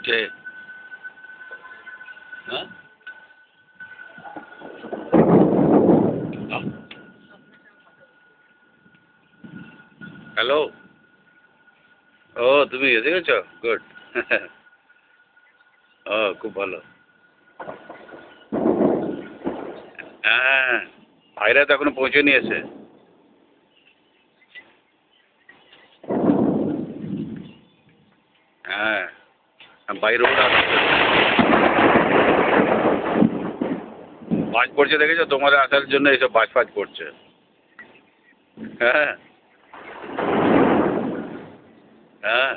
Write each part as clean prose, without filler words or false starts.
কে? হ্যাঁ? হ্যালো। ও, তুমি এসে গেছো? গুড। ও, খুব ভালো। হ্যাঁ, ভাইরা তো এখনো পৌঁছেনি এসে। হ্যাঁ, বাইরে ওরা আসছে। বাজ পড়ছে দেখেছো? তোমার আসার জন্য এইসব বাজ ফাজ পড়ছে। হ্যাঁ, হ্যাঁ।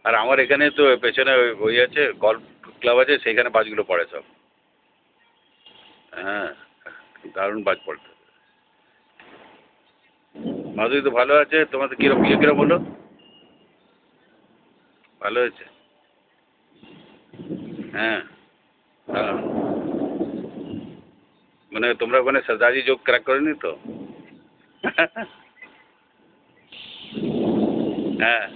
আর আমার এখানে তো পেছনে ওই আছে, গল্ফ ক্লাব আছে, সেইখানে বাজগুলো পড়ে সব। হ্যাঁ, দারুণ বাজ পড়তো। মাধুরী তো ভালো আছে। তোমাদের কিরম বিয়ে কিরম হলো? ভালো হয়েছে? হ্যাঁ, হ্যাঁ। মানে তোমরা ওখানে সরদারি যোগ ক্র্যাক করেনি তো? হ্যাঁ।